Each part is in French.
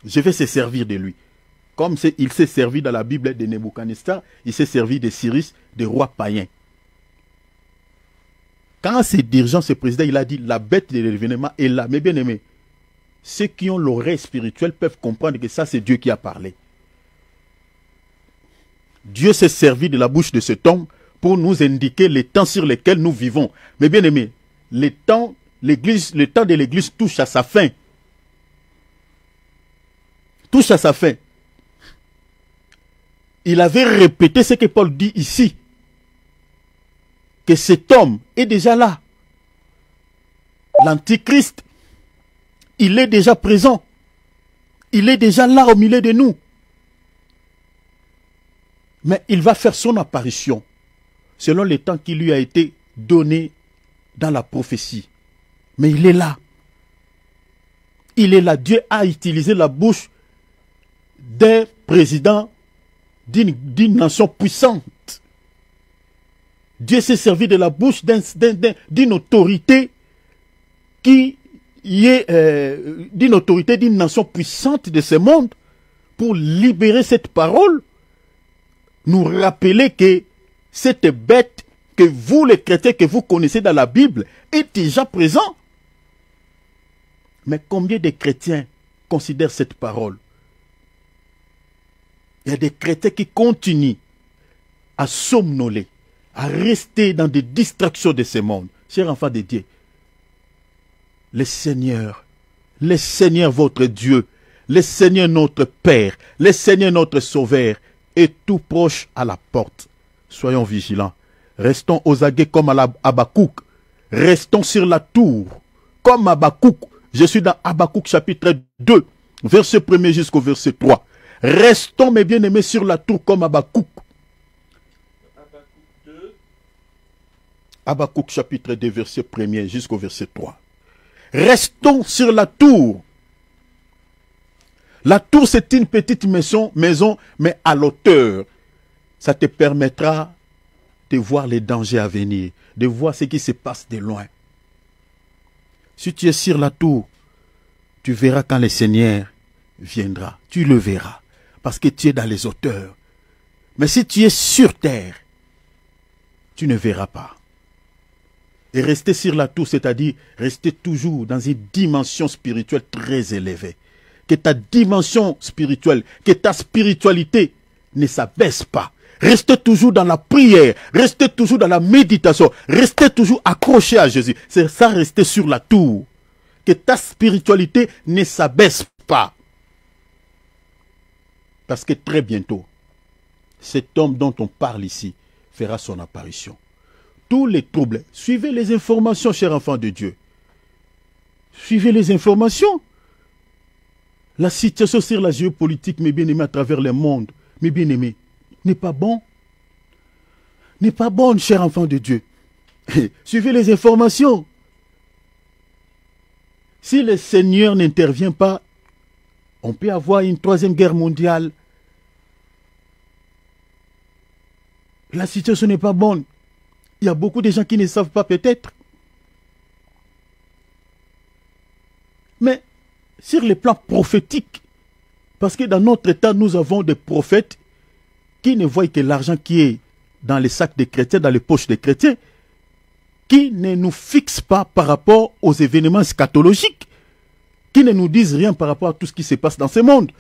Je vais se servir de lui. Comme il s'est servi dans la Bible de Nebuchadnezzar, il s'est servi de Cyrus, des rois païens. Quand ce dirigeant, ce président, il a dit la bête de l'événement est là. Mais bien aimé, ceux qui ont l'oreille spirituelle peuvent comprendre que ça, c'est Dieu qui a parlé. Dieu s'est servi de la bouche de cet homme pour nous indiquer les temps sur lesquels nous vivons. Mais bien aimé, le temps de l'église touche à sa fin. Touche à sa fin. Il avait répété ce que Paul dit ici. Que cet homme est déjà là. L'Antichrist, il est déjà présent. Il est déjà là au milieu de nous. Mais il va faire son apparition selon le temps qui lui a été donné dans la prophétie. Mais il est là. Il est là. Dieu a utilisé la bouche d'un président d'une nation puissante. Dieu s'est servi de la bouche d'une autorité qui est d'une autorité d'une nation puissante de ce monde pour libérer cette parole, nous rappeler que cette bête que vous les chrétiens que vous connaissez dans la Bible est déjà présent. Mais combien de chrétiens considèrent cette parole? Il y a des chrétiens qui continuent à somnoler, à rester dans des distractions de ce monde. Chers enfants de Dieu, le Seigneur votre Dieu, le Seigneur notre Père, le Seigneur notre Sauveur est tout proche à la porte. Soyons vigilants. Restons aux aguets comme à Habakkuk. Restons sur la tour comme Habakkuk. Je suis dans Habakkuk chapitre 2, verset 1er jusqu'au verset 3. Restons, mes bien-aimés, sur la tour comme Habakkuk. Habakkuk chapitre 2, verset 1er jusqu'au verset 3. Restons sur la tour. La tour, c'est une petite maison, mais à l'auteur. Ça te permettra de voir les dangers à venir, de voir ce qui se passe de loin. Si tu es sur la tour, tu verras quand le Seigneur viendra. Tu le verras, parce que tu es dans les hauteurs. Mais si tu es sur terre, tu ne verras pas. Et rester sur la tour, c'est-à-dire rester toujours dans une dimension spirituelle très élevée. Que ta dimension spirituelle, que ta spiritualité ne s'abaisse pas. Restez toujours dans la prière, restez toujours dans la méditation, restez toujours accroché à Jésus. C'est ça, rester sur la tour. Que ta spiritualité ne s'abaisse pas. Parce que très bientôt, cet homme dont on parle ici fera son apparition. Tous les troubles, suivez les informations, chers enfants de Dieu. Suivez les informations. La situation sur la géopolitique, mes bien-aimés, à travers le monde, mes bien-aimés, n'est pas bon. N'est pas bonne, chers enfants de Dieu. Suivez les informations. Si le Seigneur n'intervient pas, on peut avoir une troisième guerre mondiale. La situation n'est pas bonne. Il y a beaucoup de gens qui ne savent pas peut-être. Mais sur le plan prophétique, parce que dans notre temps, nous avons des prophètes qui ne voient que l'argent qui est dans les sacs des chrétiens, dans les poches des chrétiens, qui ne nous fixent pas par rapport aux événements eschatologiques, qui ne nous disent rien par rapport à tout ce qui se passe dans ce monde.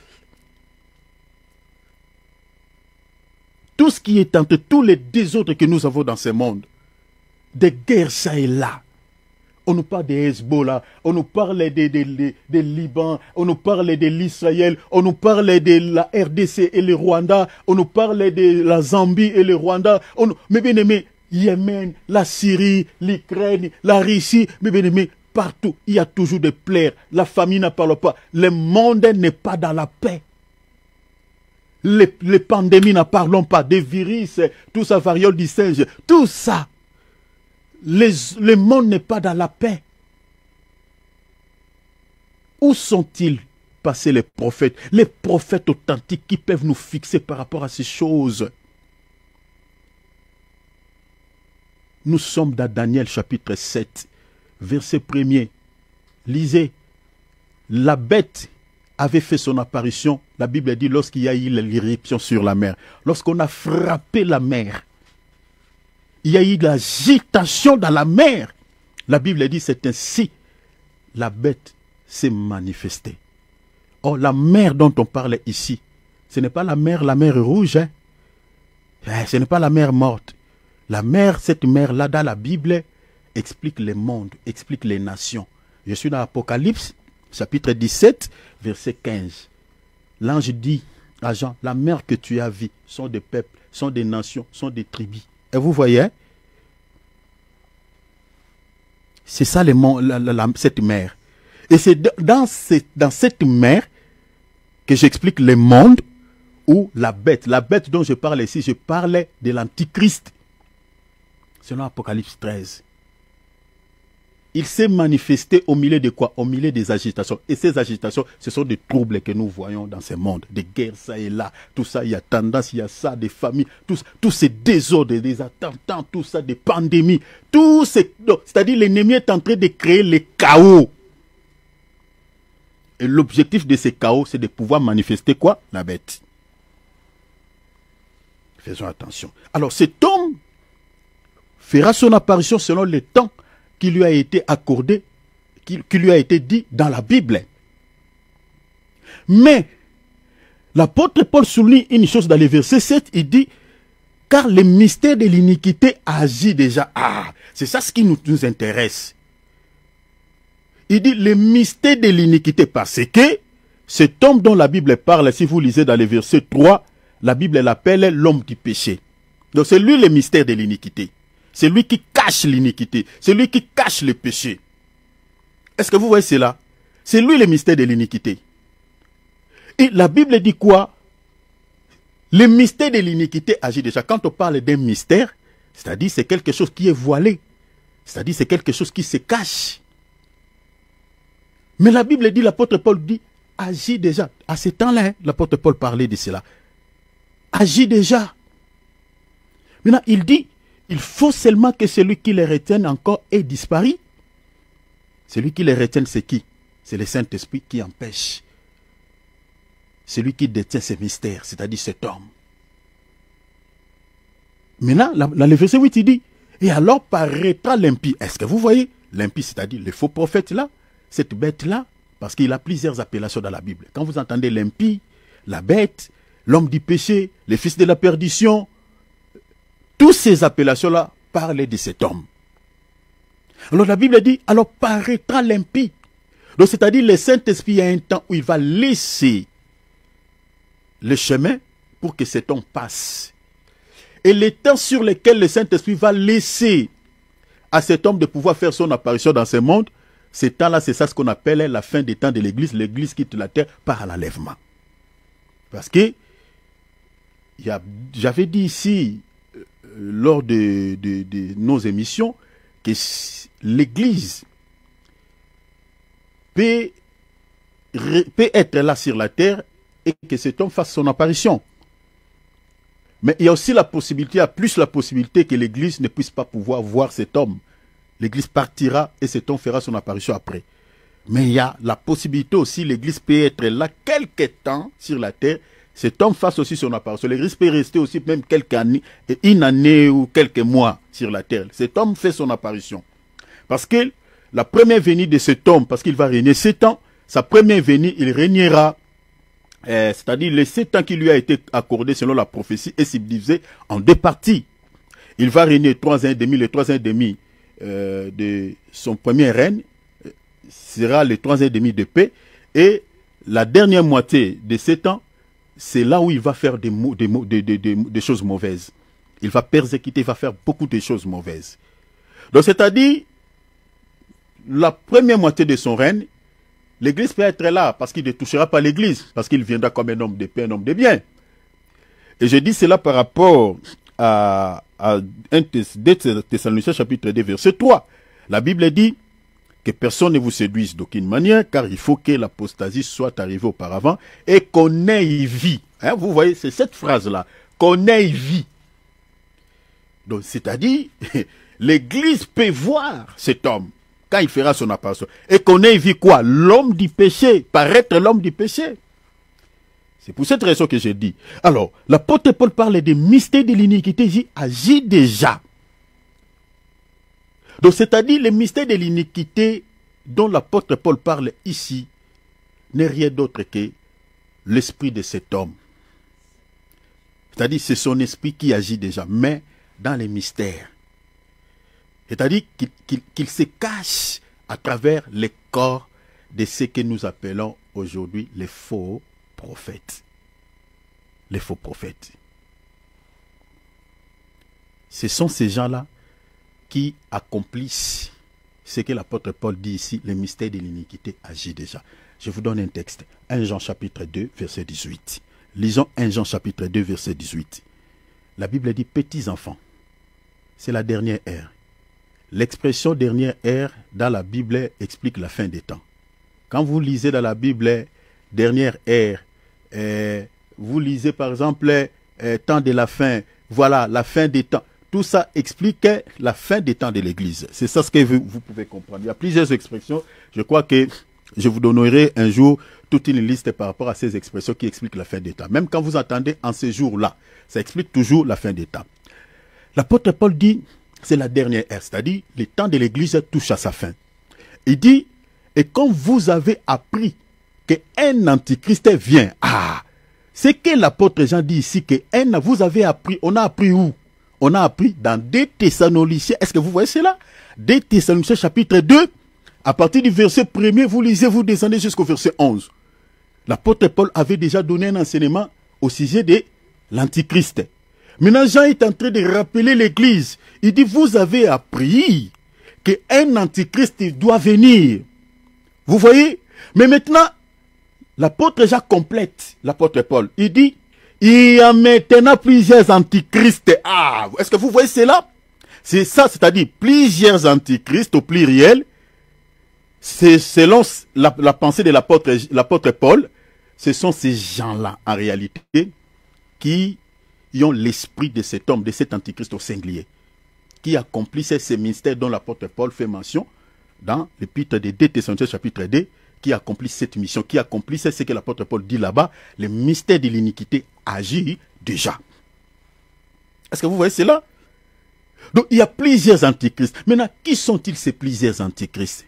Tout ce qui est entre tous les désordres que nous avons dans ce monde, des guerres ça et là. On nous parle des Hezbollah, on nous parle des Liban, on nous parle de l'Israël, on nous parle de la RDC et le Rwanda, on nous parle de la Zambie et le Rwanda. Mais bien aimé, Yémen, la Syrie, l'Ukraine, la Russie, mais bien aimé, partout, il y a toujours des plaies. La famille ne parle pas. Le monde n'est pas dans la paix. Les pandémies n'en parlons pas. Des virus, tout ça, variole du singe, tout ça. Le monde n'est pas dans la paix. Où sont-ils passés les prophètes? Les prophètes authentiques qui peuvent nous fixer par rapport à ces choses. Nous sommes dans Daniel chapitre 7, verset 1er. Lisez. La bête avait fait son apparition, la Bible dit, lorsqu'il y a eu l'irruption sur la mer, lorsqu'on a frappé la mer, il y a eu l'agitation dans la mer. La Bible dit, c'est ainsi la bête s'est manifestée. Or, la mer dont on parle ici, ce n'est pas la mer rouge, hein. Ce n'est pas la mer morte. La mer, cette mer-là, dans la Bible, explique les mondes, explique les nations. Je suis dans Apocalypse, chapitre 17, verset 15. L'ange dit à Jean, la mer que tu as vue sont des peuples, sont des nations, sont des tribus. Et vous voyez, c'est ça cette mer. Et c'est dans cette mer que j'explique les mondes ou la bête dont je parle ici, je parlais de l'Antichrist. Selon Apocalypse 13. Il s'est manifesté au milieu de quoi? Au milieu des agitations. Et ces agitations, ce sont des troubles que nous voyons dans ce monde. Des guerres, ça et là. Tout ça, il y a tendance, il y a ça, des familles. Tous ces désordres, des attentats, tout ça, des pandémies. C'est-à-dire l'ennemi est en train de créer le chaos. Et l'objectif de ces chaos, c'est de pouvoir manifester quoi? La bête. Faisons attention. Alors cet homme fera son apparition selon le temps qui lui a été accordé, qui lui a été dit dans la Bible. Mais l'apôtre Paul souligne une chose dans le verset 7, il dit, car le mystère de l'iniquité agit déjà. Ah, c'est ça ce qui nous intéresse. Il dit le mystère de l'iniquité parce que cet homme dont la Bible parle, si vous lisez dans le verset 3, la Bible l'appelle l'homme du péché. Donc c'est lui le mystère de l'iniquité. C'est lui qui cache l'iniquité. C'est lui qui cache le péché. Est-ce que vous voyez cela? C'est lui le mystère de l'iniquité. Et la Bible dit quoi? Le mystère de l'iniquité agit déjà. Quand on parle d'un mystère, c'est-à-dire c'est quelque chose qui est voilé. C'est-à-dire c'est quelque chose qui se cache. Mais la Bible dit, l'apôtre Paul dit, agit déjà. À ce temps-là, l'apôtre Paul parlait de cela. Agit déjà. Maintenant, il dit, il faut seulement que celui qui les retienne encore ait disparu. Celui qui les retienne, c'est qui? C'est le Saint-Esprit qui empêche. Celui qui détient ces mystères, c'est-à-dire cet homme. Maintenant, dans le verset 8, il dit, et alors paraîtra l'impie. Est-ce que vous voyez? L'impie, c'est-à-dire le faux prophète là, cette bête-là, parce qu'il a plusieurs appellations dans la Bible. Quand vous entendez l'impie, la bête, l'homme du péché, le fils de la perdition, toutes ces appellations-là parlent de cet homme. Alors la Bible dit, alors paraîtra l'impie. Donc c'est-à-dire le Saint-Esprit a un temps où il va laisser le chemin pour que cet homme passe. Et le temps sur lequel le Saint-Esprit va laisser à cet homme de pouvoir faire son apparition dans ce monde, ce temps-là, c'est ça ce qu'on appelle la fin des temps de l'Église. L'Église quitte la terre par l'enlèvement. Parce que, j'avais dit ici, lors de nos émissions, que l'Église peut être là sur la terre et que cet homme fasse son apparition. Mais il y a aussi la possibilité, il y a plus la possibilité que l'Église ne puisse pas pouvoir voir cet homme. L'Église partira et cet homme fera son apparition après. Mais il y a la possibilité aussi, l'Église peut être là quelque temps sur la terre, cet homme fasse aussi son apparition. L'Église peut rester aussi même quelques années, une année ou quelques mois sur la terre. Cet homme fait son apparition. Parce que la première venue de cet homme, parce qu'il va régner 7 ans, sa première venue, il régnera, c'est-à-dire les 7 ans qui lui a été accordé selon la prophétie, est subdivisé en 2 parties. Il va régner 3 ans et demi, les 3 ans et demi de son premier règne sera les 3 ans et demi de paix, et la dernière moitié de 7 ans, c'est là où il va faire des choses mauvaises. Il va persécuter, il va faire beaucoup de choses mauvaises. Donc c'est-à-dire, la première moitié de son règne, l'Église peut être là parce qu'il ne touchera pas l'Église, parce qu'il viendra comme un homme de paix, un homme de bien. Et je dis cela par rapport à 2 Thessaloniciens chapitre 2 verset 3. La Bible dit que personne ne vous séduise d'aucune manière, car il faut que l'apostasie soit arrivée auparavant et qu'on ait vie. Hein, vous voyez, c'est cette phrase-là, qu'on ait vie. Donc, c'est-à-dire, l'Église peut voir cet homme. quand il fera son apparition. Et qu'on ait vu quoi? L'homme du péché, paraître l'homme du péché. C'est pour cette raison que j'ai dit. Alors, l'apôtre Paul parle des mystères de l'iniquité, il agit déjà. Donc, c'est-à-dire les mystères de l'iniquité dont l'apôtre Paul parle ici n'est rien d'autre que l'esprit de cet homme. C'est-à-dire c'est son esprit qui agit déjà, mais dans les mystères. C'est-à-dire qu'il se cache à travers les corps de ce que nous appelons aujourd'hui les faux prophètes. Les faux prophètes. Ce sont ces gens-là qui accomplissent ce que l'apôtre Paul dit ici, les mystères de l'iniquité agit déjà. Je vous donne un texte, 1 Jean chapitre 2, verset 18. Lisons 1 Jean chapitre 2, verset 18. La Bible dit, petits enfants, c'est la dernière ère. L'expression dernière ère dans la Bible explique la fin des temps. Quand vous lisez dans la Bible dernière ère, vous lisez par exemple temps de la fin, voilà la fin des temps. Tout ça explique la fin des temps de l'Église. C'est ça ce que vous pouvez comprendre. Il y a plusieurs expressions. Je crois que je vous donnerai un jour toute une liste par rapport à ces expressions qui expliquent la fin des temps. Même quand vous entendez en ces jours-là, ça explique toujours la fin des temps. L'apôtre Paul dit, c'est la dernière ère, c'est-à-dire le temps de l'Église touche à sa fin. Il dit, et quand vous avez appris qu'un antichrist vient, c'est que l'apôtre Jean dit ici que vous avez appris, on a appris où? On a appris dans 2 Thessaloniciens. Est-ce que vous voyez cela? 2 Thessaloniciens chapitre 2, à partir du verset 1er, vous lisez, vous descendez jusqu'au verset 11. L'apôtre Paul avait déjà donné un enseignement au sujet de l'antichrist. Maintenant, Jean est en train de rappeler l'Église. Il dit, vous avez appris qu'un antichrist doit venir. Vous voyez? Mais maintenant, l'apôtre Jean complète l'apôtre Paul. Il dit, il y a maintenant plusieurs antichrists. Est-ce que vous voyez cela? C'est ça, c'est-à-dire plusieurs antichrists au pluriel. C'est selon la pensée de l'apôtre Paul. Ce sont ces gens-là, en réalité, qui ont l'esprit de cet homme, de cet antichrist au singulier, qui accomplissent ces mystères dont l'apôtre Paul fait mention dans l'épître de 2 Thessaloniciens chapitre 2, qui accomplissent cette mission, qui accomplissent ce que l'apôtre Paul dit là-bas, le mystère de l'iniquité agit déjà. Est-ce que vous voyez cela? Donc il y a plusieurs antichrists. Maintenant, qui sont-ils ces plusieurs antichrists?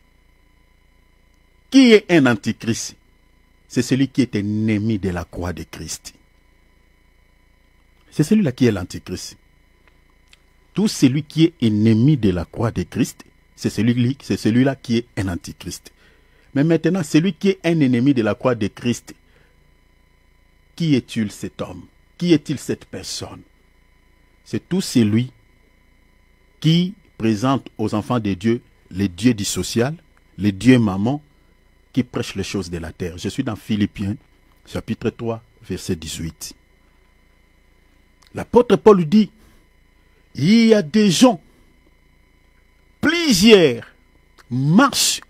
Qui est un antichrist? C'est celui qui est ennemi de la croix de Christ. C'est celui-là qui est l'antichrist. Tout celui qui est ennemi de la croix de Christ, c'est celui-là qui est un antichrist. Mais maintenant, celui qui est un ennemi de la croix de Christ, qui est-il cet homme? Qui est-il cette personne? C'est tout celui qui présente aux enfants de Dieu les dieux du social, les dieux mammon, qui prêchent les choses de la terre. Je suis dans Philippiens, chapitre 3, verset 18. L'apôtre Paul dit, il y a des gens, plusieurs, marchent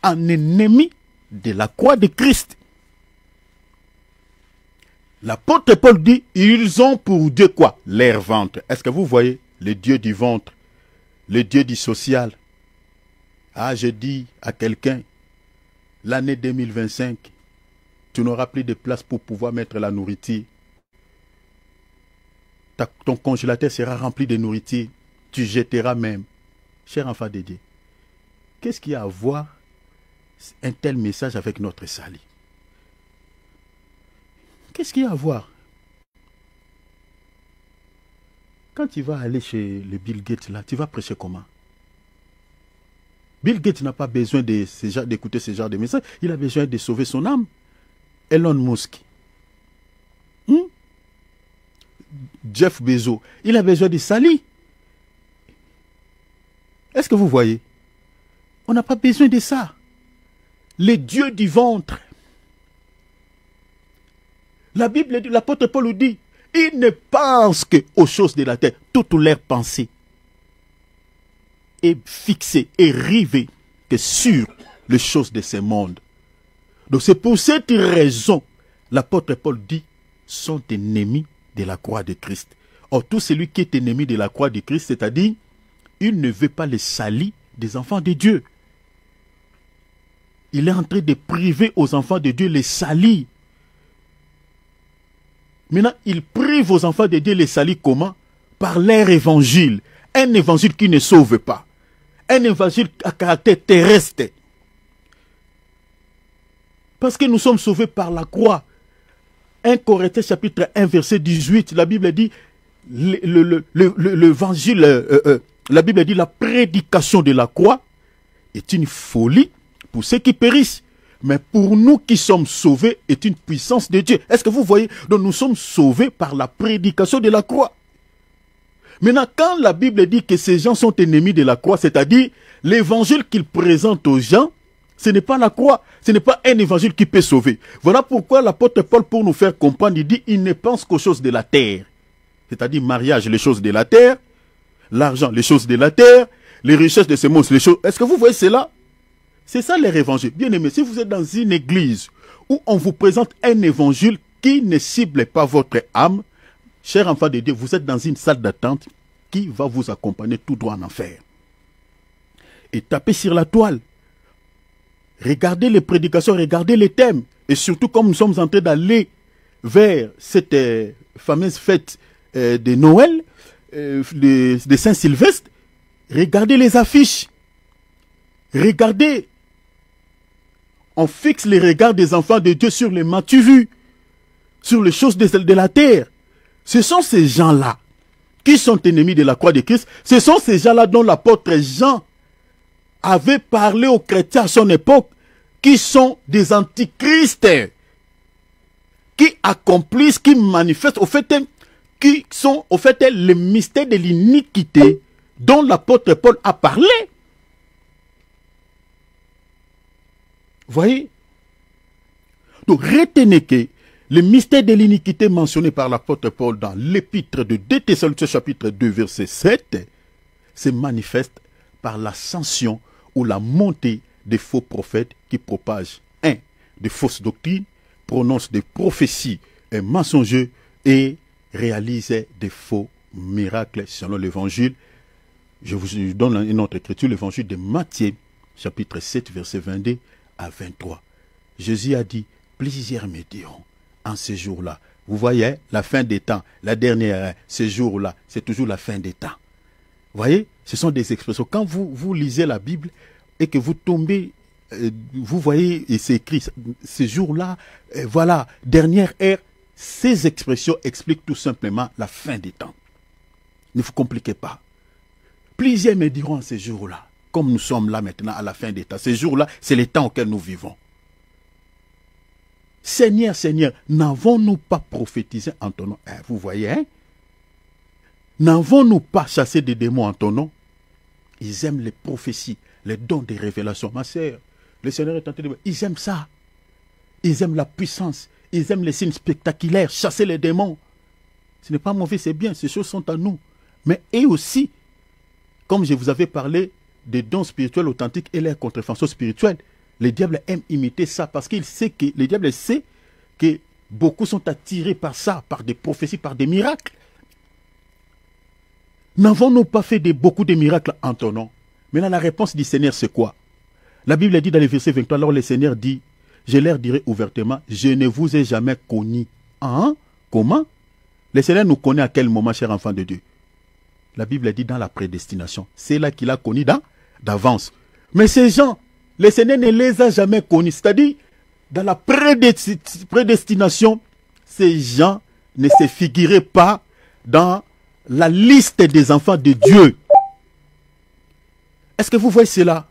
en ennemi de la croix de Christ. L'apôtre Paul dit, ils ont pour Dieu quoi? Leur ventre. Est-ce que vous voyez le Dieu du ventre, le Dieu du social? Je dis à quelqu'un, l'année 2025, tu n'auras plus de place pour pouvoir mettre la nourriture. Ton congélateur sera rempli de nourriture. Tu jetteras même. Cher enfant de Dieu, qu'est-ce qu'il y a à voir un tel message avec notre salut? Qu'est-ce qu'il y a à voir? Quand tu vas aller chez le Bill Gates, là, tu vas prêcher comment? Bill Gates n'a pas besoin d'écouter ce genre de message. Il a besoin de sauver son âme. Elon Musk. Jeff Bezos. Il a besoin de salut. Est-ce que vous voyez? On n'a pas besoin de ça. Les dieux du ventre. La Bible dit, l'apôtre Paul nous dit, ils ne pensent qu'aux choses de la terre. Toute leur pensée est fixée et rivée que sur les choses de ce monde. Donc c'est pour cette raison, l'apôtre Paul dit, sont ennemis de la croix de Christ. Or, tout celui qui est ennemi de la croix de Christ, c'est-à-dire, il ne veut pas le salut des enfants de Dieu. il est en train de priver aux enfants de Dieu les salis. Maintenant, il prive aux enfants de Dieu les salis comment? Par leur évangile. Un évangile qui ne sauve pas. Un évangile à caractère terrestre. Parce que nous sommes sauvés par la croix. 1 Corinthiens chapitre 1 verset 18, la Bible dit l'évangile, la Bible dit la prédication de la croix est une folie pour ceux qui périssent. Mais pour nous qui sommes sauvés est une puissance de Dieu. Est-ce que vous voyez? Donc nous sommes sauvés par la prédication de la croix. Maintenant, quand la Bible dit que ces gens sont ennemis de la croix, c'est-à-dire l'évangile qu'ils présentent aux gens, ce n'est pas la croix, ce n'est pas un évangile qui peut sauver. Voilà pourquoi l'apôtre Paul, pour nous faire comprendre, il dit, il ne pense qu'aux choses de la terre. C'est-à-dire mariage, les choses de la terre, l'argent, les choses de la terre, les richesses de ce monde, les choses... Est-ce que vous voyez cela? C'est ça leur évangile. Bien aimé, si vous êtes dans une église où on vous présente un évangile qui ne cible pas votre âme, cher enfant de Dieu, vous êtes dans une salle d'attente qui va vous accompagner tout droit en enfer. Et tapez sur la toile. Regardez les prédications, regardez les thèmes. Et surtout, comme nous sommes en train d'aller vers cette fameuse fête de Noël, de Saint-Sylvestre, regardez les affiches. Regardez. On fixe les regards des enfants de Dieu sur les m'as-tu vu, sur les choses de la terre. Ce sont ces gens-là qui sont ennemis de la croix de Christ. Ce sont ces gens-là dont l'apôtre Jean avait parlé aux chrétiens à son époque, qui sont des antichrists, qui accomplissent, qui manifestent, au fait, qui sont au fait les mystères de l'iniquité dont l'apôtre Paul a parlé. Voyez? Donc retenez que le mystère de l'iniquité mentionné par l'apôtre Paul dans l'épître de 2 Thessaloniciens chapitre 2 verset 7 se manifeste par l'ascension ou la montée des faux prophètes qui propagent de fausses doctrines, prononcent des prophéties mensongères et réalisent des faux miracles selon l'évangile. Je vous donne une autre écriture, l'évangile de Matthieu chapitre 7 verset 22 à 23. Jésus a dit, plusieurs me diront en ce jour-là. Vous voyez, la fin des temps, la dernière, ce jour-là, c'est toujours la fin des temps. Vous voyez, ce sont des expressions. Quand vous lisez la Bible et que vous tombez, vous voyez, et c'est écrit, ce jour-là, voilà, dernière ère, ces expressions expliquent tout simplement la fin des temps. Ne vous compliquez pas. Plusieurs me diront en ce jour-là, comme nous sommes là maintenant à la fin des temps. Ces jours-là, c'est les temps auxquels nous vivons. Seigneur, Seigneur, n'avons-nous pas prophétisé en ton nom? Vous voyez, hein? N'avons-nous pas chassé des démons en ton nom? Ils aiment les prophéties, les dons des révélations. Ma sœur, le Seigneur est en train de dire, ils aiment ça. Ils aiment la puissance. Ils aiment les signes spectaculaires, chasser les démons. Ce n'est pas mauvais, c'est bien. Ces choses sont à nous. Mais et aussi, comme je vous avais parlé des dons spirituels authentiques et leurs contrefaçons spirituelles, le diable aime imiter ça parce qu'il sait que le diable sait que beaucoup sont attirés par ça, par des prophéties, par des miracles. N'avons-nous pas fait beaucoup de miracles en ton nom? Maintenant, la réponse du Seigneur, c'est quoi? La Bible dit dans le verset 23, alors le Seigneur dit, je leur dirai ouvertement, je ne vous ai jamais connu. Hein? Comment? Le Seigneur nous connaît à quel moment, cher enfant de Dieu? La Bible dit dans la prédestination. C'est là qu'il a connu d'avance. Mais ces gens, le Seigneur ne les a jamais connus. C'est-à-dire, dans la prédestination, ces gens ne se figuraient pas dans la liste des enfants de Dieu. Est-ce que vous voyez cela?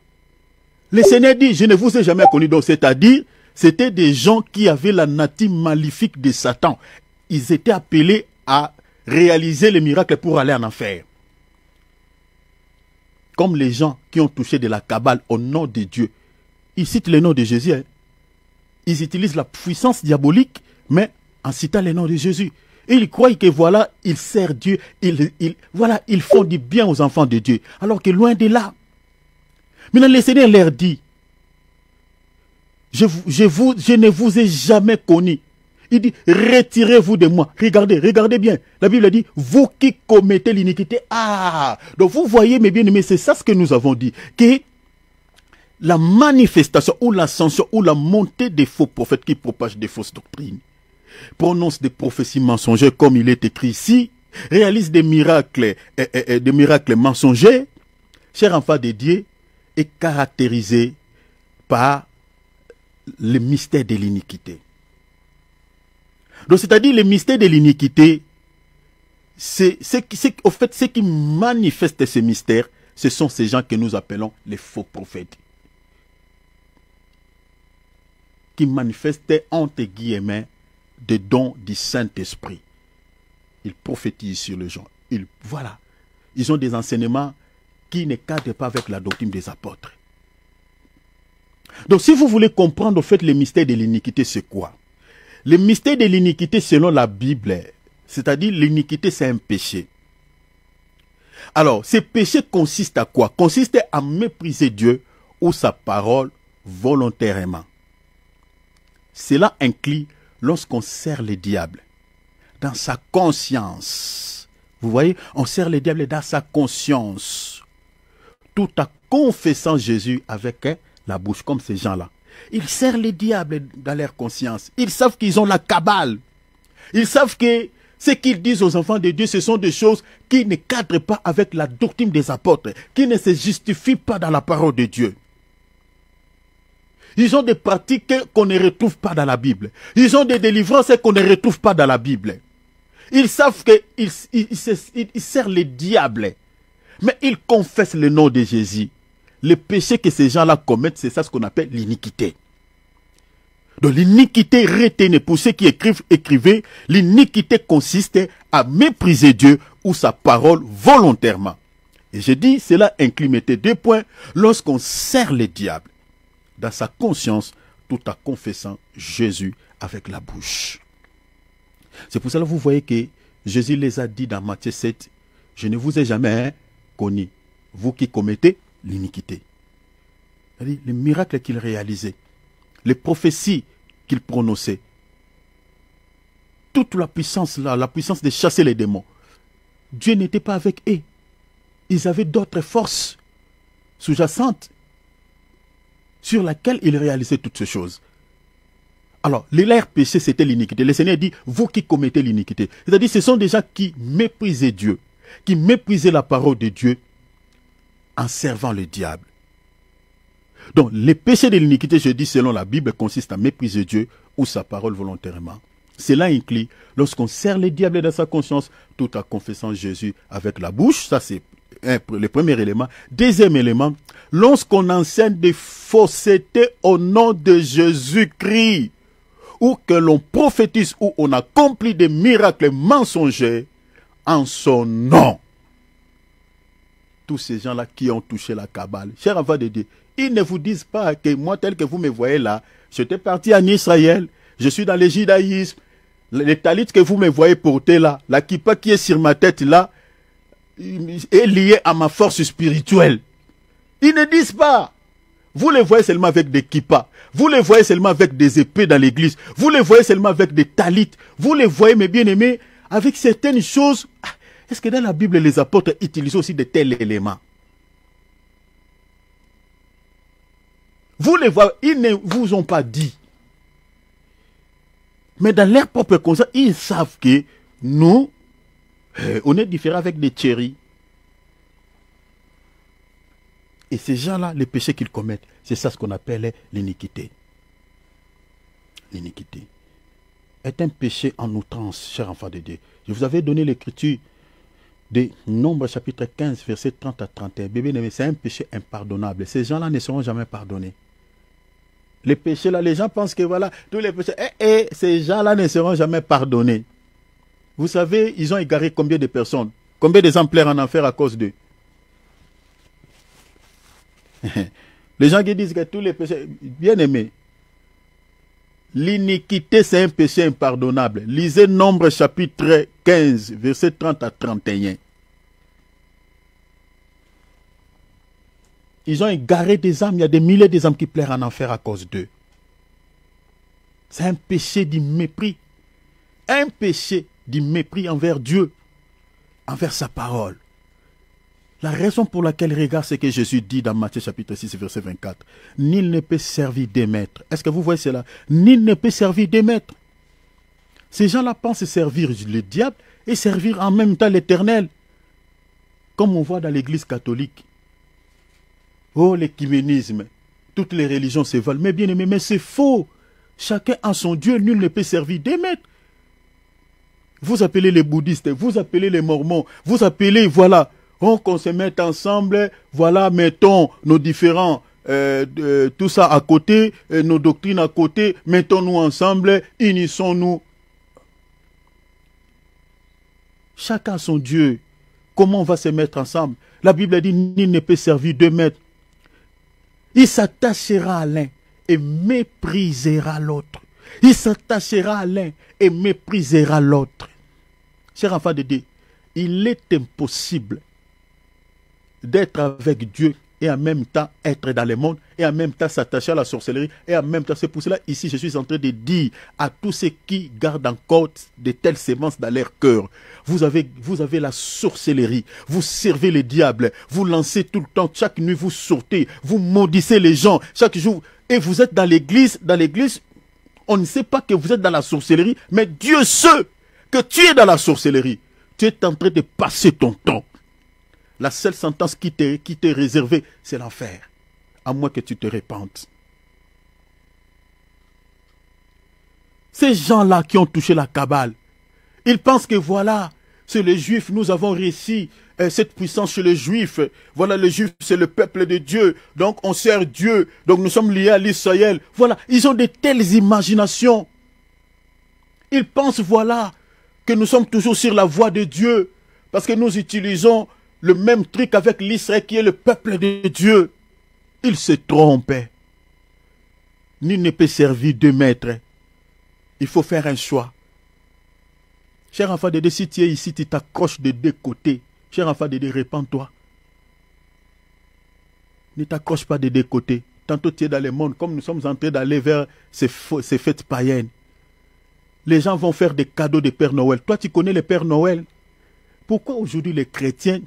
Le Seigneur dit, je ne vous ai jamais connus. Donc, c'est-à-dire, c'était des gens qui avaient la nature maléfique de Satan. Ils étaient appelés à réaliser les miracles pour aller en enfer. Comme les gens qui ont touché de la cabale au nom de Dieu. Ils citent le nom de Jésus. Hein. Ils utilisent la puissance diabolique, mais en citant le nom de Jésus. Et ils croient que voilà, ils servent Dieu. Voilà, ils font du bien aux enfants de Dieu. Alors que loin de là. Maintenant, le Seigneur leur dit, je ne vous ai jamais connu. Il dit, retirez-vous de moi. Regardez bien. La Bible dit, vous qui commettez l'iniquité. Ah, donc vous voyez, mes bien-aimés, c'est ça ce que nous avons dit. Que la manifestation ou l'ascension ou la montée des faux prophètes qui propagent des fausses doctrines, prononcent des prophéties mensongères comme il est écrit ici, réalisent des miracles mensongers, cher enfant de Dieu, est caractérisé par le mystère de l'iniquité. Donc, c'est-à-dire le mystère de l'iniquité, au fait, ce qui manifeste ces mystères, ce sont ces gens que nous appelons les faux prophètes, qui manifestent entre guillemets des dons du Saint-Esprit. Ils prophétisent sur les gens. Voilà. Ils ont des enseignements qui ne cadrent pas avec la doctrine des apôtres. Donc, si vous voulez comprendre, au fait, le mystère de l'iniquité, c'est quoi? Le mystère de l'iniquité, selon la Bible, c'est-à-dire l'iniquité, c'est un péché. Alors, ce péché consiste à quoi? Consiste à mépriser Dieu ou sa parole volontairement. Cela inclut lorsqu'on sert le diable dans sa conscience. Vous voyez, on sert le diable dans sa conscience, tout en confessant Jésus avec la bouche, comme ces gens-là. Ils servent le diable dans leur conscience. Ils savent qu'ils ont la cabale. Ils savent que ce qu'ils disent aux enfants de Dieu, ce sont des choses qui ne cadrent pas avec la doctrine des apôtres, qui ne se justifient pas dans la parole de Dieu. Ils ont des pratiques qu'on ne retrouve pas dans la Bible. Ils ont des délivrances qu'on ne retrouve pas dans la Bible. Ils savent qu'ils servent le diable, mais ils confessent le nom de Jésus. Le péché que ces gens-là commettent, c'est ça ce qu'on appelle l'iniquité. Donc l'iniquité, retenez pour ceux qui écrivaient, l'iniquité consiste à mépriser Dieu ou sa parole volontairement. Et je dis, cela inclut, mettez 2 points, lorsqu'on sert le diable dans sa conscience tout en confessant Jésus avec la bouche. C'est pour cela que vous voyez que Jésus les a dit dans Matthieu 7, « Je ne vous ai jamais connu, vous qui commettez l'iniquité. » C'est-à-dire les miracles qu'il réalisait, les prophéties qu'il prononçait, toute la puissance là, la puissance de chasser les démons. Dieu n'était pas avec eux. Ils avaient d'autres forces sous-jacentes sur lesquelles ils réalisaient toutes ces choses. Alors, leur péché, c'était l'iniquité. Le Seigneur dit, vous qui commettez l'iniquité. C'est-à-dire, ce sont des gens qui méprisaient Dieu, qui méprisaient la parole de Dieu en servant le diable. Donc, le péché de l'iniquité, je dis, selon la Bible, consiste à mépriser Dieu ou sa parole volontairement. Cela inclut lorsqu'on sert le diable dans sa conscience, tout en confessant Jésus avec la bouche. Ça, c'est le premier élément. Deuxième élément, lorsqu'on enseigne des faussetés au nom de Jésus-Christ, ou que l'on prophétise, ou on accomplit des miracles mensongers en son nom. Tous ces gens-là qui ont touché la cabale, chers enfants de Dieu, ils ne vous disent pas que moi, tel que vous me voyez là, j'étais parti en Israël, je suis dans le judaïsme, les talits que vous me voyez porter là, la kippa qui est sur ma tête là, est liée à ma force spirituelle. Ils ne disent pas. Vous les voyez seulement avec des kippas. Vous les voyez seulement avec des épées dans l'église. Vous les voyez seulement avec des talits. Vous les voyez, mes bien-aimés, avec certaines choses. Est-ce que dans la Bible, les apôtres utilisent aussi de tels éléments? Vous les voyez, ils ne vous ont pas dit. Mais dans leur propre conscience, ils savent que nous, on est différents avec des tchéris. Et ces gens-là, les péchés qu'ils commettent, c'est ça ce qu'on appelle l'iniquité. L'iniquité est un péché en outrance, chers enfants de Dieu. Je vous avais donné l'écriture de Nombre chapitre 15, versets 30 à 31. Bébé, c'est un péché impardonnable. Ces gens-là ne seront jamais pardonnés. Les péchés là, les gens pensent que voilà, tous les péchés, ces gens-là ne seront jamais pardonnés. Vous savez, ils ont égaré combien de personnes? Combien d'exemplaires en enfer à cause d'eux? Les gens qui disent que tous les péchés, bien aimés, l'iniquité c'est un péché impardonnable. Lisez Nombre chapitre 15, versets 30 à 31. Ils ont égaré des âmes, il y a des milliers d'âmes qui pleurent en enfer à cause d'eux. C'est un péché du mépris. Un péché du mépris envers Dieu, envers sa parole. La raison pour laquelle, regarde ce que Jésus dit dans Matthieu chapitre 6, verset 24. Nul ne peut servir des maîtres. Est-ce que vous voyez cela? Nul ne peut servir des maîtres. Ces gens-là pensent servir le diable et servir en même temps l'Éternel. Comme on voit dans l'Église catholique. Oh, l'écuménisme. Toutes les religions se valent. Mais bien aimé, mais c'est faux. Chacun a son Dieu. Nul ne peut servir des maîtres. Vous appelez les bouddhistes, vous appelez les mormons, vous appelez, voilà, qu'on se mette ensemble, voilà, mettons nos différents, tout ça à côté, nos doctrines à côté, mettons-nous ensemble, unissons-nous. Chacun a son Dieu. Comment on va se mettre ensemble? La Bible dit, nul ne peut servir deux maîtres. Il s'attachera à l'un et méprisera l'autre. Il s'attachera à l'un et méprisera l'autre. Cher enfant de Dieu, il est impossible d'être avec Dieu et en même temps être dans le monde et en même temps s'attacher à la sorcellerie et en même temps, c'est pour cela ici je suis en train de dire à tous ceux qui gardent encore de telles sémences dans leur cœur, vous avez la sorcellerie, vous servez le diable, vous lancez tout le temps, chaque nuit vous sortez, vous maudissez les gens, chaque jour, et vous êtes dans l'église, on ne sait pas que vous êtes dans la sorcellerie, mais Dieu sait que tu es dans la sorcellerie. Tu es en train de passer ton temps. La seule sentence qui t'est réservée, c'est l'enfer. À moins que tu te répandes. Ces gens-là qui ont touché la Kabbale, ils pensent que voilà, c'est les Juifs, nous avons réussi cette puissance chez les Juifs. Voilà, les Juifs, c'est le peuple de Dieu. Donc, on sert Dieu. Donc, nous sommes liés à l'Israël. Voilà, ils ont de telles imaginations. Ils pensent, voilà, que nous sommes toujours sur la voie de Dieu. Parce que nous utilisons le même truc avec l'Israël qui est le peuple de Dieu. Ils se trompent. Nul ne peut servir deux maîtres. Il faut faire un choix. Cher enfant de Dieu, si tu es ici, tu t'accroches de deux côtés. Cher enfant de Dieu, répands-toi. Ne t'accroche pas de deux côtés. Tantôt tu es dans le monde, comme nous sommes en train d'aller vers ces fêtes païennes. Les gens vont faire des cadeaux de Père Noël. Toi, tu connais le Père Noël. Pourquoi aujourd'hui les chrétiens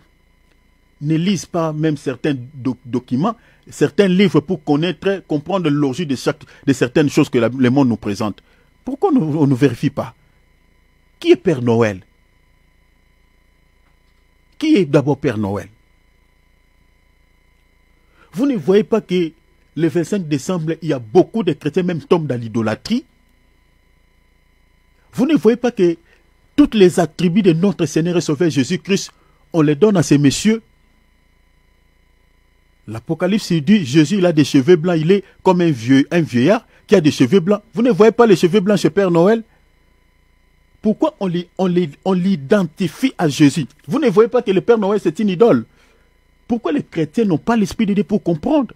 ne lisent pas même certains documents, certains livres pour connaître, comprendre l'origine de certaines choses que le monde nous présente? Pourquoi on ne vérifie pas? Qui est Père Noël? Qui est d'abord Père Noël? Vous ne voyez pas que le 25 décembre, il y a beaucoup de chrétiens même tombent dans l'idolâtrie? Vous ne voyez pas que toutes les attributs de notre Seigneur et Sauveur Jésus-Christ, on les donne à ces messieurs? L'Apocalypse dit, Jésus il a des cheveux blancs, il est comme un vieillard qui a des cheveux blancs. Vous ne voyez pas les cheveux blancs chez Père Noël? Pourquoi on l'identifie à Jésus? Vous ne voyez pas que le Père Noël c'est une idole? Pourquoi les chrétiens n'ont pas l'esprit de Dieu pour comprendre?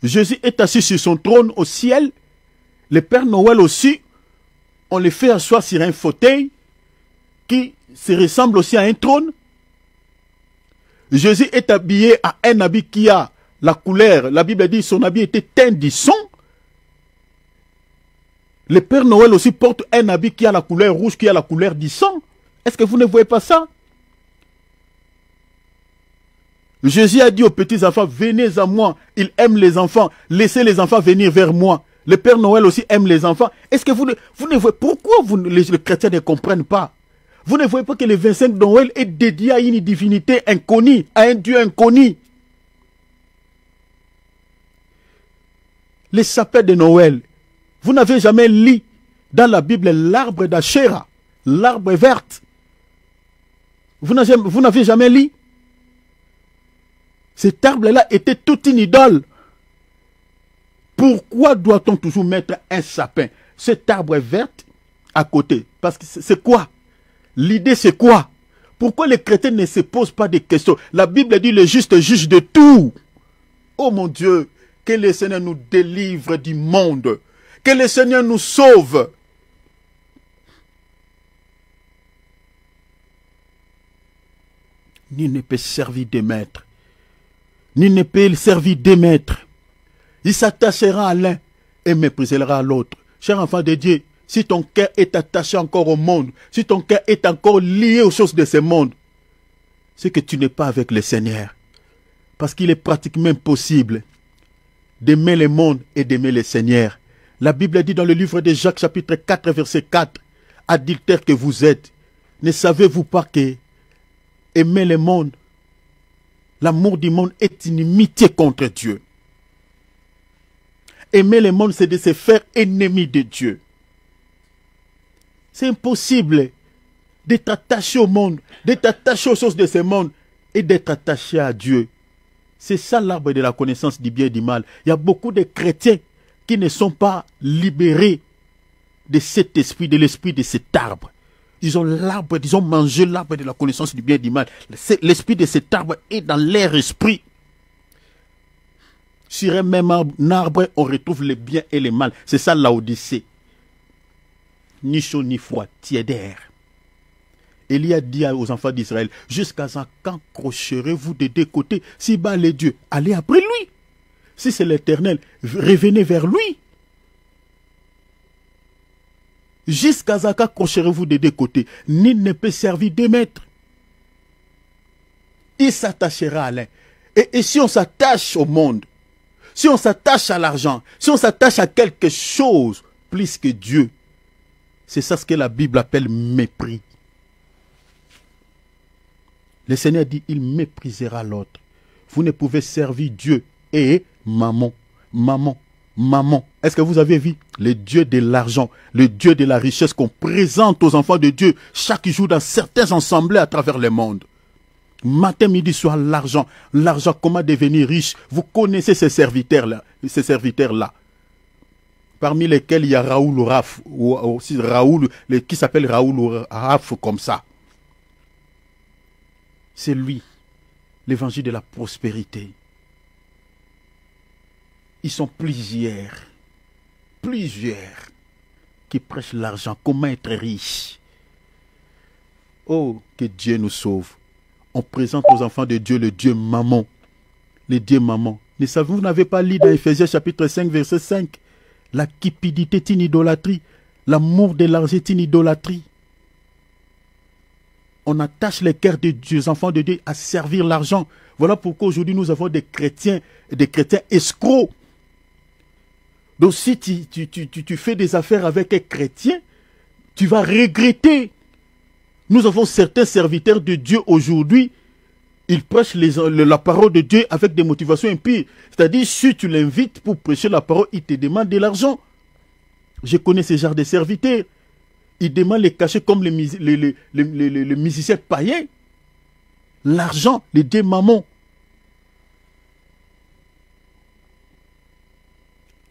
Jésus est assis sur son trône au ciel. Le Père Noël aussi, on le fait asseoir sur un fauteuil qui se ressemble aussi à un trône. Jésus est habillé à un habit qui a la couleur. La Bible dit son habit était teint du sang. Le Père Noël aussi porte un habit qui a la couleur rouge, qui a la couleur du sang. Est-ce que vous ne voyez pas ça? Jésus a dit aux petits enfants, venez à moi. Il aime les enfants. Laissez les enfants venir vers moi. Le Père Noël aussi aime les enfants. Est-ce que vous ne voyez, pourquoi les chrétiens ne comprennent pas? Vous ne voyez pas que le 25 Noël est dédié à une divinité inconnue, à un Dieu inconnu? Les sapins de Noël. Vous n'avez jamais lu dans la Bible l'arbre d'Achéra, l'arbre vert. Vous n'avez jamais lu? Cet arbre-là était toute une idole. Pourquoi doit-on toujours mettre un sapin, cet arbre vert, à côté? Parce que c'est quoi? L'idée c'est quoi? Pourquoi les chrétiens ne se posent pas des questions? La Bible dit le juste juge de tout. Oh mon Dieu, que le Seigneur nous délivre du monde. Que le Seigneur nous sauve. Nul ne peut servir de maître. Nul ne peut servir de maître. Il s'attachera à l'un et méprisera à l'autre. Cher enfant de Dieu, si ton cœur est attaché encore au monde, si ton cœur est encore lié aux choses de ce monde, c'est que tu n'es pas avec le Seigneur. Parce qu'il est pratiquement impossible d'aimer le monde et d'aimer le Seigneur. La Bible dit dans le livre de Jacques chapitre 4 verset 4, « Adultères que vous êtes, ne savez-vous pas que aimer le monde, l'amour du monde est une inimitié contre Dieu. » Aimer le monde, c'est de se faire ennemi de Dieu. C'est impossible d'être attaché au monde, d'être attaché aux choses de ce monde et d'être attaché à Dieu. C'est ça l'arbre de la connaissance du bien et du mal. Il y a beaucoup de chrétiens qui ne sont pas libérés de cet esprit, de l'esprit de cet arbre. Ils ont l'arbre, ils ont mangé l'arbre de la connaissance du bien et du mal. L'esprit de cet arbre est dans leur esprit. Sur un même arbre, on retrouve le bien et le mal. C'est ça l'Odyssée. Ni chaud ni froid, tièdère. Élie a dit aux enfants d'Israël, jusqu'à quand crocherez-vous des deux côtés? Si bas les dieux, allez après lui. Si c'est l'Éternel, revenez vers lui. Jusqu'à quand crocherez-vous des deux côtés? Nul ne peut servir deux maîtres. Il s'attachera à l'un. Et si on s'attache au monde, si on s'attache à l'argent, si on s'attache à quelque chose plus que Dieu, c'est ça ce que la Bible appelle mépris. Le Seigneur dit, il méprisera l'autre. Vous ne pouvez servir Dieu et maman, maman, maman. Est-ce que vous avez vu le Dieu de l'argent, le Dieu de la richesse qu'on présente aux enfants de Dieu chaque jour dans certains assemblées à travers le monde? Matin, midi, soir, l'argent. L'argent, comment devenir riche? Vous connaissez ces serviteurs-là. Parmi lesquels il y a Raoul Raf, ou aussi Raoul, qui s'appelle Raoul Raf comme ça. C'est lui, l'évangile de la prospérité. Ils sont plusieurs qui prêchent l'argent, comment être riche. Oh, que Dieu nous sauve. On présente aux enfants de Dieu le Dieu maman. Le Dieu maman. Vous n'avez pas lu dans Ephésiens chapitre 5, verset 5. La cupidité est une idolâtrie. L'amour de l'argent est une idolâtrie. On attache les cœurs des enfants de Dieu à servir l'argent. Voilà pourquoi aujourd'hui nous avons des chrétiens escrocs. Donc si tu fais des affaires avec un chrétien, tu vas regretter. Nous avons certains serviteurs de Dieu aujourd'hui, ils prêchent la parole de Dieu avec des motivations impies. C'est-à-dire, si tu l'invites pour prêcher la parole, il te demande de l'argent. Je connais ce genre de serviteurs. Ils demandent les cachets comme les musiciens païens. L'argent, les deux mamans.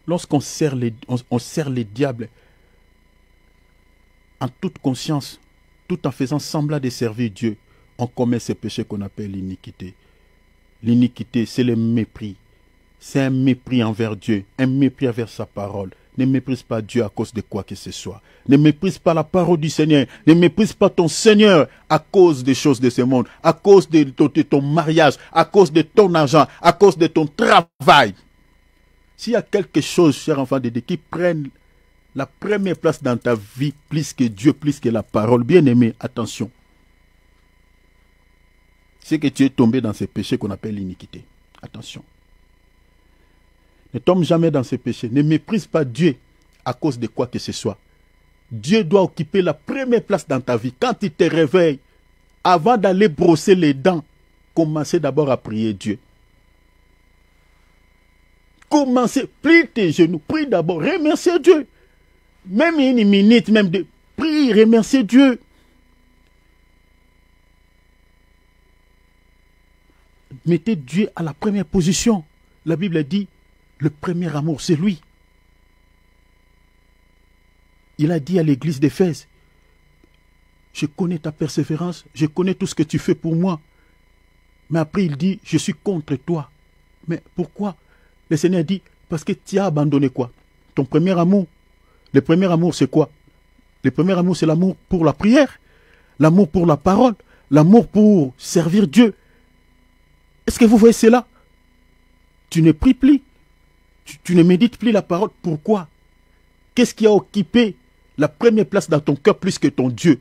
Lorsqu'on sert les diables en toute conscience, tout en faisant semblant de servir Dieu, on commet ce péché qu'on appelle l'iniquité. L'iniquité, c'est le mépris. C'est un mépris envers Dieu, un mépris envers sa parole. Ne méprise pas Dieu à cause de quoi que ce soit. Ne méprise pas la parole du Seigneur. Ne méprise pas ton Seigneur à cause des choses de ce monde, à cause de ton mariage, à cause de ton argent, à cause de ton travail. S'il y a quelque chose, cher enfant de Dieu, qui prenne la première place dans ta vie, plus que Dieu, plus que la parole, bien aimé, attention. C'est que tu es tombé dans ce péché qu'on appelle l'iniquité. Attention. Ne tombe jamais dans ce péché. Ne méprise pas Dieu à cause de quoi que ce soit. Dieu doit occuper la première place dans ta vie. Quand il te réveille, avant d'aller brosser les dents, commencez d'abord à prier Dieu. Commencez, plie tes genoux, prie d'abord, remercie Dieu. Même une minute, même de prie, remercie Dieu. Mettez Dieu à la première position. La Bible dit, le premier amour, c'est lui. Il a dit à l'église d'Éphèse, je connais ta persévérance, je connais tout ce que tu fais pour moi. Mais après il dit, je suis contre toi. Mais pourquoi? Le Seigneur dit, parce que tu as abandonné quoi? Ton premier amour. Le premier amour, c'est quoi? Le premier amour, c'est l'amour pour la prière, l'amour pour la parole, l'amour pour servir Dieu. Est-ce que vous voyez cela? Tu ne pries plus. Tu ne médites plus la parole. Pourquoi? Qu'est-ce qui a occupé la première place dans ton cœur plus que ton Dieu?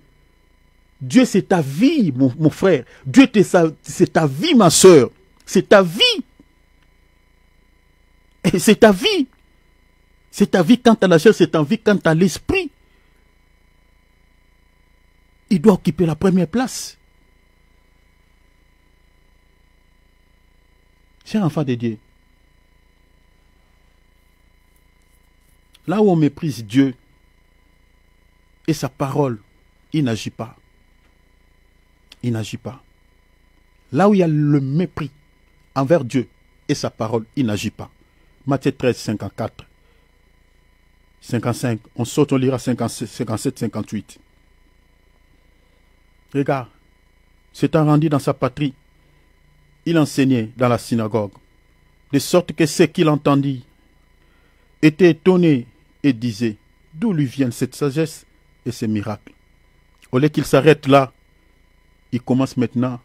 Dieu, c'est ta vie, mon frère. Dieu, c'est ta vie, ma soeur. C'est ta vie. Et c'est ta vie. C'est ta vie quant à la chair, c'est ta vie quant à l'esprit. Il doit occuper la première place. Cher enfant de Dieu, là où on méprise Dieu et sa parole, il n'agit pas. Il n'agit pas. Là où il y a le mépris envers Dieu et sa parole, il n'agit pas. Matthieu 13, 54, 55, on saute, on lira 57, 58. Regarde, s'étant rendu dans sa patrie, il enseignait dans la synagogue, de sorte que ceux qui l'entendirent étaient étonnés et disaient, d'où lui viennent cette sagesse et ces miracles? Au lieu qu'il s'arrête là, il commence maintenant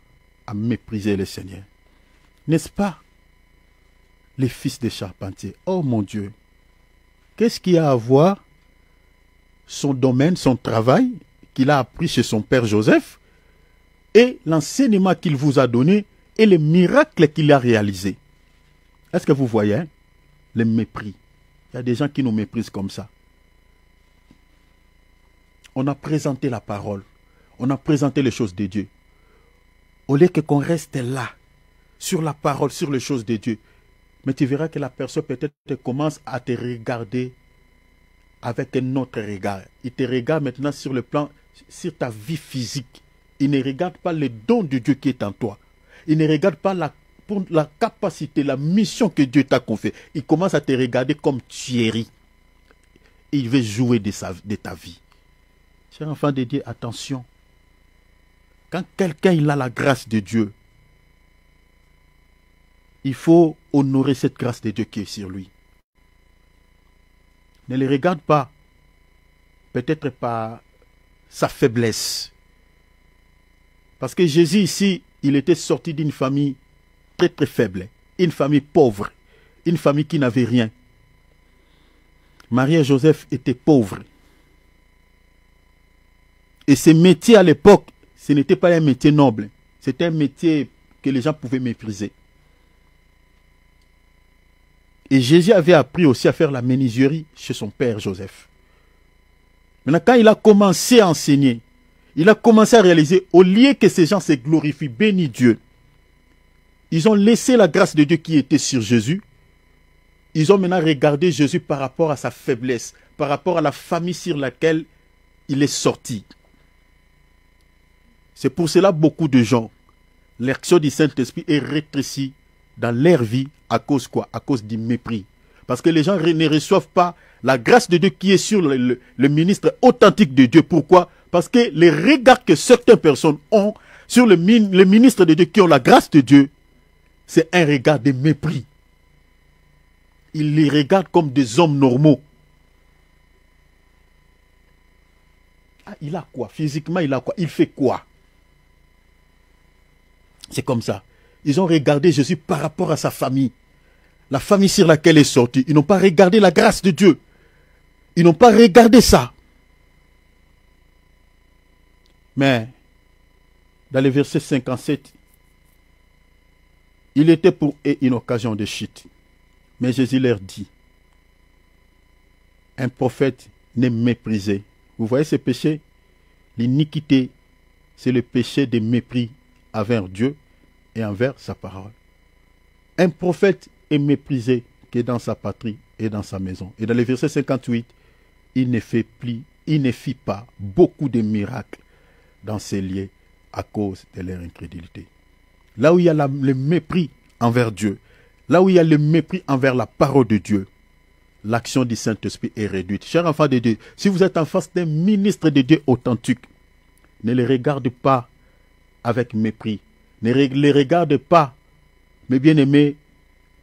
à mépriser le Seigneur. N'est-ce pas? Les fils des charpentiers. Oh mon Dieu! Qu'est-ce qu'il y a à voir son domaine, son travail qu'il a appris chez son père Joseph et l'enseignement qu'il vous a donné et les miracles qu'il a réalisés? Est-ce que vous voyez le mépris? Il y a des gens qui nous méprisent comme ça. On a présenté la parole. On a présenté les choses de Dieu. Au lieu qu'on reste là, sur la parole, sur les choses de Dieu, mais tu verras que la personne peut-être commence à te regarder avec un autre regard. Il te regarde maintenant sur le plan, sur ta vie physique. Il ne regarde pas le don de Dieu qui est en toi. Il ne regarde pas la capacité, la mission que Dieu t'a confiée. Il commence à te regarder comme Thierry. Il veut jouer de ta vie. Cher enfant de Dieu, attention. Quand quelqu'un il a la grâce de Dieu, il faut honorer cette grâce de Dieu qui est sur lui. Ne le regarde pas, peut-être par sa faiblesse. Parce que Jésus ici, il était sorti d'une famille très très faible, une famille pauvre, une famille qui n'avait rien. Marie et Joseph étaient pauvres. Et ce métier à l'époque, ce n'était pas un métier noble. C'était un métier que les gens pouvaient mépriser. Et Jésus avait appris aussi à faire la menuiserie chez son père Joseph. Maintenant, quand il a commencé à enseigner, il a commencé à réaliser, au lieu que ces gens se glorifient, bénissent Dieu, ils ont laissé la grâce de Dieu qui était sur Jésus. Ils ont maintenant regardé Jésus par rapport à sa faiblesse, par rapport à la famille sur laquelle il est sorti. C'est pour cela que beaucoup de gens, l'action du Saint-Esprit est rétrécie dans leur vie à cause quoi? À cause du mépris. Parce que les gens ne reçoivent pas la grâce de Dieu qui est sur le ministre authentique de Dieu. Pourquoi? Parce que les regards que certaines personnes ont sur le ministre de Dieu qui ont la grâce de Dieu, c'est un regard de mépris. Ils les regardent comme des hommes normaux. Ah, il a quoi? Physiquement, il a quoi? Il fait quoi? C'est comme ça. Ils ont regardé Jésus par rapport à sa famille. La famille sur laquelle il est sorti. Ils n'ont pas regardé la grâce de Dieu. Ils n'ont pas regardé ça. Mais, dans le verset 57, il était pour eux une occasion de chute. Mais Jésus leur dit, un prophète n'est méprisé. Vous voyez ce péché? L'iniquité, c'est le péché de mépris envers Dieu et envers sa parole. Un prophète est méprisé que dans sa patrie et dans sa maison. Et dans le verset 58, il ne fit pas beaucoup de miracles dans ces lieux à cause de leur incrédulité. Là où il y a le mépris envers Dieu, là où il y a le mépris envers la parole de Dieu, l'action du Saint-Esprit est réduite. Chers enfants de Dieu, si vous êtes en face d'un ministre de Dieu authentique, ne le regarde pas avec mépris. Ne les regarde pas, mes bien-aimés,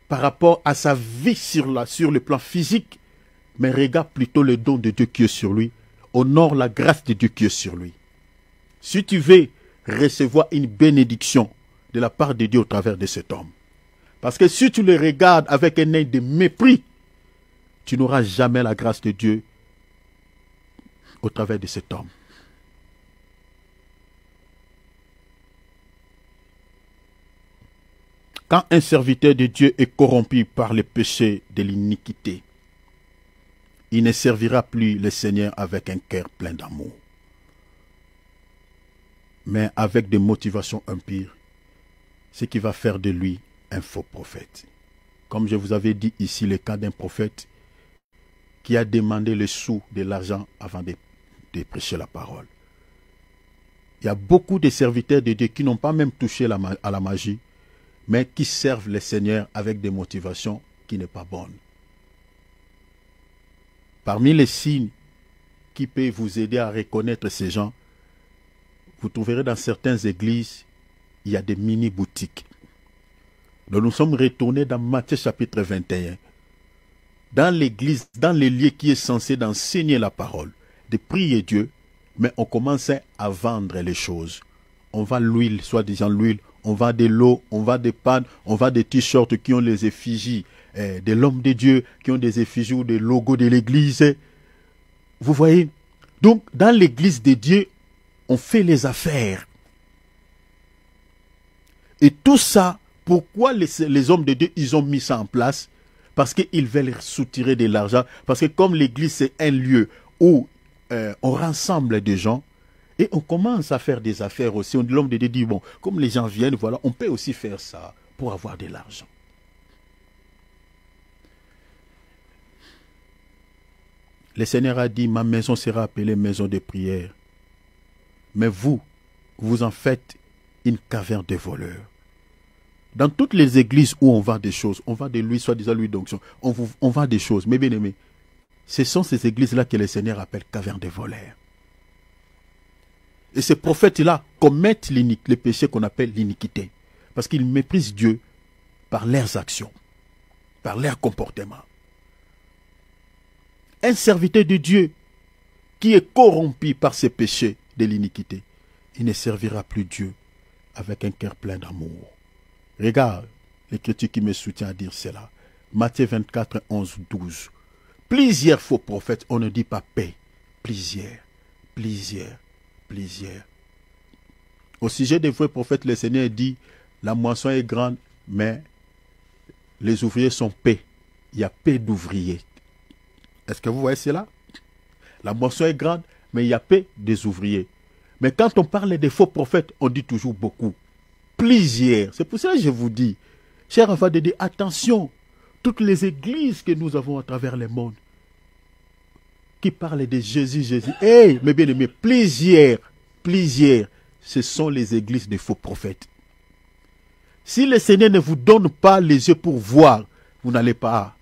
par rapport à sa vie sur le plan physique, mais regarde plutôt le don de Dieu qui est sur lui. Honore la grâce de Dieu qui est sur lui. Si tu veux recevoir une bénédiction de la part de Dieu au travers de cet homme, parce que si tu le regardes avec un œil de mépris, tu n'auras jamais la grâce de Dieu au travers de cet homme. Quand un serviteur de Dieu est corrompu par les péchés de l'iniquité, il ne servira plus le Seigneur avec un cœur plein d'amour, mais avec des motivations impures, ce qui va faire de lui un faux prophète. Comme je vous avais dit ici, le cas d'un prophète qui a demandé le sou de l'argent avant de prêcher la parole. Il y a beaucoup de serviteurs de Dieu qui n'ont pas même touché à la magie, mais qui servent le Seigneur avec des motivations qui ne sont pas bonnes. Parmi les signes qui peuvent vous aider à reconnaître ces gens, vous trouverez dans certaines églises, il y a des mini-boutiques. Donc nous sommes retournés dans Matthieu chapitre 21. Dans l'église, dans les lieux qui est censé d'enseigner la parole, de prier Dieu, mais on commence à vendre les choses. On vend l'huile, soi-disant l'huile, on vend de l'eau, on vend des pannes, on vend des t-shirts qui ont les effigies de l'homme de Dieu, qui ont des effigies ou des logos de l'église. Vous voyez? Donc, dans l'église de Dieu, on fait les affaires. Et tout ça, pourquoi les hommes de Dieu, ils ont mis ça en place? Parce qu'ils veulent soutirer de l'argent. Parce que comme l'église, c'est un lieu où on rassemble des gens et on commence à faire des affaires aussi. L'homme de Dieu dit, bon, comme les gens viennent, voilà, on peut aussi faire ça pour avoir de l'argent. Le Seigneur a dit, ma maison sera appelée maison de prière. Mais vous en faites une caverne de voleurs. Dans toutes les églises où on vend des choses, on vend de l'huile, soi-disant l'huile d'onction, on vend des choses. Mais bien aimé, ce sont ces églises-là que le Seigneur appelle caverne de voleurs. Et ces prophètes-là commettent les péchés qu'on appelle l'iniquité. Parce qu'ils méprisent Dieu par leurs actions, par leur comportement. Un serviteur de Dieu qui est corrompu par ses péchés de l'iniquité, il ne servira plus Dieu avec un cœur plein d'amour. Regarde l'écriture qui me soutient à dire cela. Matthieu 24, 11, 12. Plusieurs faux prophètes, on ne dit pas paix. Plusieurs. Au sujet des vrais prophètes, le Seigneur dit, la moisson est grande, mais les ouvriers sont paix. Il y a paix d'ouvriers. Est-ce que vous voyez cela? La moisson est grande, mais il y a paix des ouvriers. Mais quand on parle des faux prophètes, on dit toujours beaucoup. Plusieurs. C'est pour ça que je vous dis, chers enfants de Dieu, attention, toutes les églises que nous avons à travers le monde, qui parlent de Jésus, hey, mes bien-aimés, plusieurs, ce sont les églises des faux prophètes. Si le Seigneur ne vous donne pas les yeux pour voir, vous n'allez pas,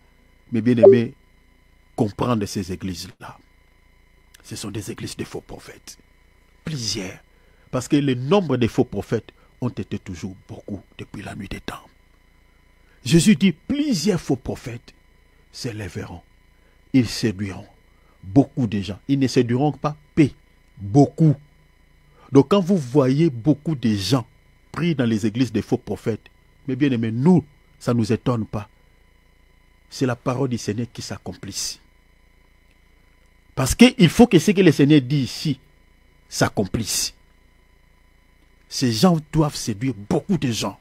mes bien-aimés, comprendre ces églises-là. Ce sont des églises de faux prophètes. Plusieurs. Parce que le nombre de faux prophètes ont été toujours beaucoup depuis la nuit des temps. Jésus dit, plusieurs faux prophètes s'élèveront. Ils séduiront beaucoup de gens. Ils ne séduiront pas paix. Beaucoup. Donc quand vous voyez beaucoup de gens pris dans les églises des faux prophètes, mais bien aimés, nous, ça ne nous étonne pas. C'est la parole du Seigneur qui s'accomplisse. Parce qu'il faut que ce que le Seigneur dit ici s'accomplisse. Ces gens doivent séduire beaucoup de gens.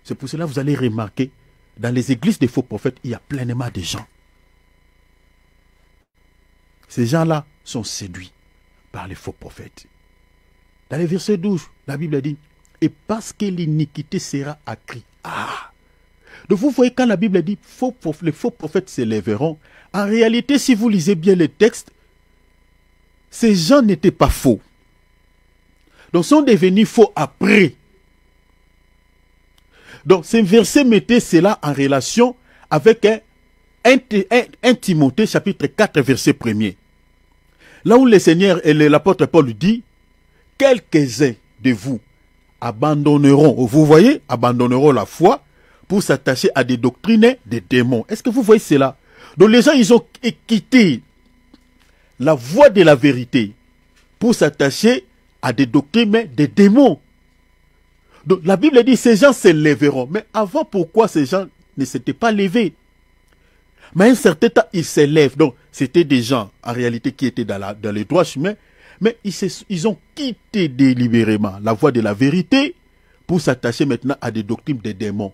C'est pour cela que vous allez remarquer, dans les églises des faux prophètes, il y a pleinement de gens. Ces gens-là sont séduits par les faux prophètes. Dans le verset 12, la Bible dit, et parce que l'iniquité sera accrue. Ah! Donc vous voyez quand la Bible dit, les faux prophètes s'élèveront, en réalité, si vous lisez bien les textes, ces gens n'étaient pas faux. Donc sont devenus faux après. Donc ce verset mettait cela en relation avec 1 Timothée chapitre 4 verset 1er. Là où le Seigneur et l'apôtre Paul dit, quelques-uns de vous abandonneront, vous voyez, abandonneront la foi pour s'attacher à des doctrines des démons. Est-ce que vous voyez cela? Donc les gens, ils ont quitté la voie de la vérité pour s'attacher à des doctrines des démons. Donc la Bible dit, ces gens se lèveront. Mais avant, pourquoi ces gens ne s'étaient pas levés? Mais à un certain temps, ils se lèvent. Donc c'était des gens, en réalité, qui étaient dans le droit chemin, mais ils ont quitté délibérément la voie de la vérité pour s'attacher maintenant à des doctrines des démons.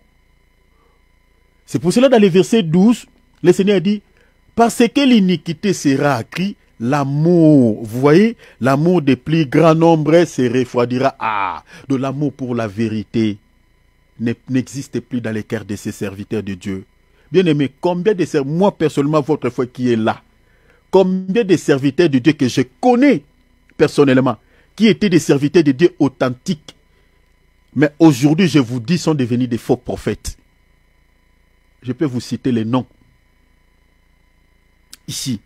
C'est pour cela dans le verset 12, le Seigneur dit, parce que l'iniquité sera accrue, l'amour, vous voyez, l'amour des plus grands nombres se refroidira. Ah, de l'amour pour la vérité n'existe plus dans les cœurs de ces serviteurs de Dieu. Bien aimé, combien de serviteurs, moi personnellement, votre foi qui est là, combien de serviteurs de Dieu que je connais personnellement, qui étaient des serviteurs de Dieu authentiques, mais aujourd'hui, je vous dis, sont devenus des faux prophètes. Je peux vous citer les noms. Ici,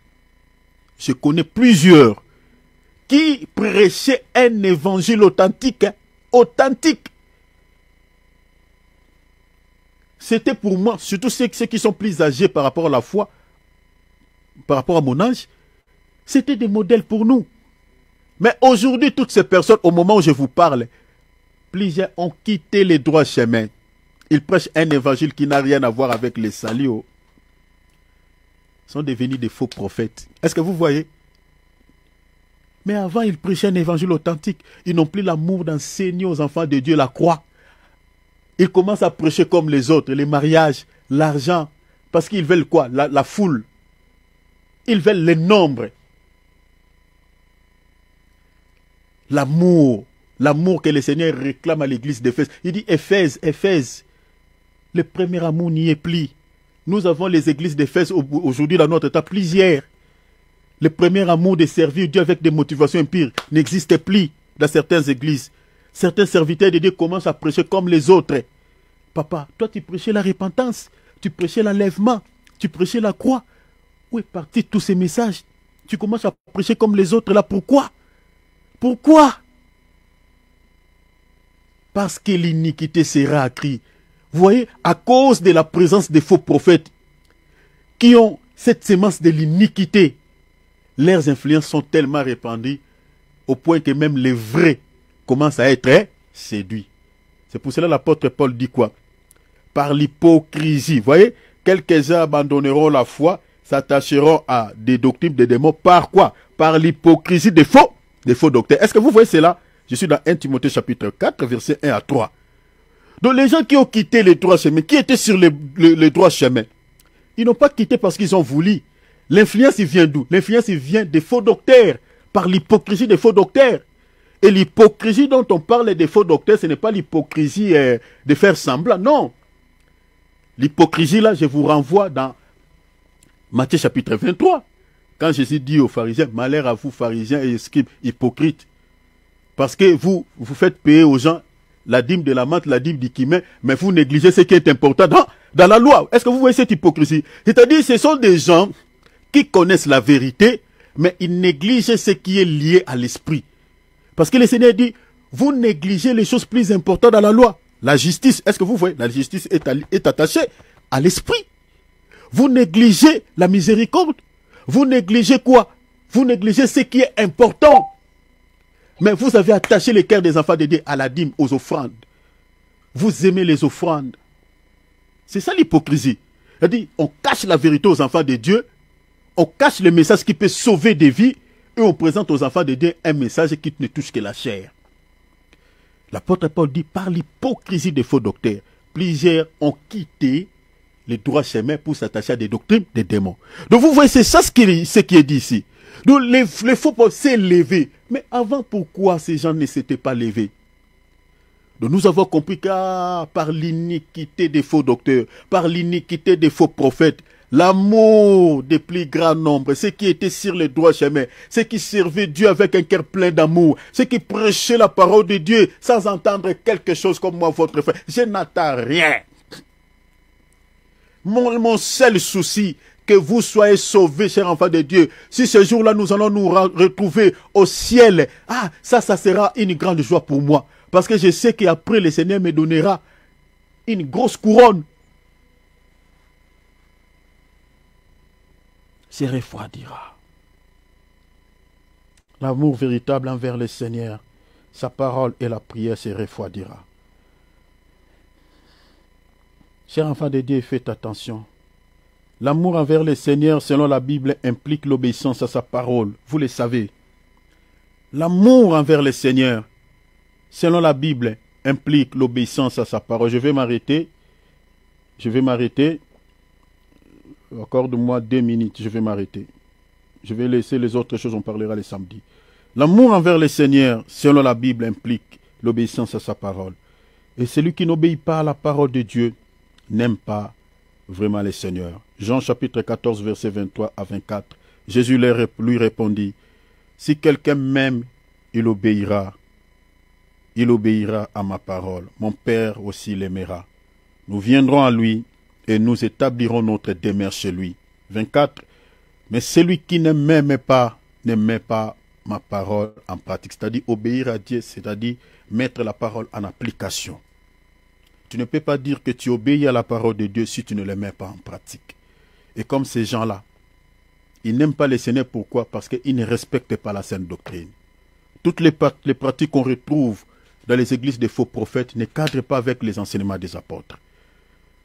je connais plusieurs qui prêchaient un évangile authentique. Authentique. C'était pour moi, surtout ceux qui sont plus âgés par rapport à la foi, par rapport à mon âge, c'était des modèles pour nous. Mais aujourd'hui, toutes ces personnes, au moment où je vous parle, plusieurs ont quitté les droits chemins. Ils prêchent un évangile qui n'a rien à voir avec les saluts. Ils sont devenus des faux prophètes. Est-ce que vous voyez? Mais avant, ils prêchaient un évangile authentique. Ils n'ont plus l'amour d'enseigner aux enfants de Dieu la croix. Ils commencent à prêcher comme les autres, les mariages, l'argent. Parce qu'ils veulent quoi? La foule. Ils veulent les nombres. L'amour. L'amour que le Seigneur réclame à l'église d'Éphèse. Il dit Éphèse, Éphèse. Le premier amour n'y est plus. Nous avons les églises d'Éphèse aujourd'hui dans notre état plusieurs. Le premier amour de servir Dieu avec des motivations impures n'existe plus dans certaines églises. Certains serviteurs de Dieu commencent à prêcher comme les autres. Papa, toi tu prêchais la repentance, tu prêchais l'enlèvement, tu prêchais la croix. Où est parti tous ces messages? Tu commences à prêcher comme les autres là. Pourquoi? Pourquoi? Parce que l'iniquité sera accrue. Vous voyez, à cause de la présence des faux prophètes qui ont cette sémence de l'iniquité, leurs influences sont tellement répandues au point que même les vrais commencent à être séduits. C'est pour cela que l'apôtre Paul dit quoi? Par l'hypocrisie. Vous voyez, quelques-uns abandonneront la foi, s'attacheront à des doctrines des démons. Par quoi? Par l'hypocrisie des faux docteurs. Est-ce que vous voyez cela? Je suis dans 1 Timothée chapitre 4, versets 1 à 3. Donc les gens qui ont quitté les droits chemins, qui étaient sur les droits chemins, ils n'ont pas quitté parce qu'ils ont voulu. L'influence, il vient d'où? L'influence, il vient des faux docteurs, par l'hypocrisie des faux docteurs. Et l'hypocrisie dont on parle des faux docteurs, ce n'est pas l'hypocrisie de faire semblant, non. L'hypocrisie, là, je vous renvoie dans Matthieu chapitre 23. Quand Jésus dit aux pharisiens, malheur à vous pharisiens et scribes hypocrites, parce que vous faites payer aux gens la dîme de la menthe, la dîme du cumin, mais vous négligez ce qui est important dans la loi. Est-ce que vous voyez cette hypocrisie? C'est-à-dire, ce sont des gens qui connaissent la vérité, mais ils négligent ce qui est lié à l'esprit. Parce que le Seigneur dit, vous négligez les choses plus importantes dans la loi. La justice, est-ce que vous voyez? La justice est attachée à l'esprit. Vous négligez la miséricorde. Vous négligez quoi? Vous négligez ce qui est important. Mais vous avez attaché les cœurs des enfants de Dieu à la dîme, aux offrandes. Vous aimez les offrandes. C'est ça l'hypocrisie. C'est-à-dire, on cache la vérité aux enfants de Dieu, on cache le message qui peut sauver des vies, et on présente aux enfants de Dieu un message qui ne touche que la chair. L'apôtre Paul dit, par l'hypocrisie des faux docteurs, plusieurs ont quitté les droits chemins pour s'attacher à des doctrines des démons. Donc vous voyez, c'est ça ce qui est dit ici. Donc les faux prophètes s'est levé. Mais avant, pourquoi ces gens ne s'étaient pas levés? Donc nous avons compris que par l'iniquité des faux docteurs, par l'iniquité des faux prophètes, l'amour des plus grands nombres, ceux qui étaient sur les droits chemins, ceux qui servaient Dieu avec un cœur plein d'amour, ceux qui prêchaient la parole de Dieu sans entendre quelque chose comme moi, votre frère. Je n'attends rien. Mon seul souci, que vous soyez sauvés, chers enfants de Dieu. Si ce jour-là, nous allons nous retrouver au ciel, ça sera une grande joie pour moi. Parce que je sais qu'après, le Seigneur me donnera une grosse couronne. Se refroidira. L'amour véritable envers le Seigneur, sa parole et la prière se refroidira. Chers enfants de Dieu, faites attention. L'amour envers le Seigneur, selon la Bible, implique l'obéissance à sa parole. Vous le savez. L'amour envers le Seigneur, selon la Bible, implique l'obéissance à sa parole. Je vais m'arrêter. Accorde-moi 2 minutes, je vais m'arrêter. Je vais laisser les autres choses, on parlera les samedis. L'amour envers le Seigneur, selon la Bible, implique l'obéissance à sa parole. Et celui qui n'obéit pas à la parole de Dieu n'aime pas vraiment le Seigneur. Jean chapitre 14, verset 23 à 24. Jésus lui répondit, « Si quelqu'un m'aime, il obéira à ma parole. Mon Père aussi l'aimera. Nous viendrons à lui et nous établirons notre demeure chez lui. » 24. Mais celui qui ne m'aime pas, ne met pas ma parole en pratique. C'est-à-dire obéir à Dieu, c'est-à-dire mettre la parole en application. Tu ne peux pas dire que tu obéis à la parole de Dieu si tu ne le mets pas en pratique. Et comme ces gens-là, ils n'aiment pas le Seigneur. Pourquoi? Parce qu'ils ne respectent pas la sainte doctrine. Toutes les pratiques qu'on retrouve dans les églises des faux prophètes ne cadrent pas avec les enseignements des apôtres.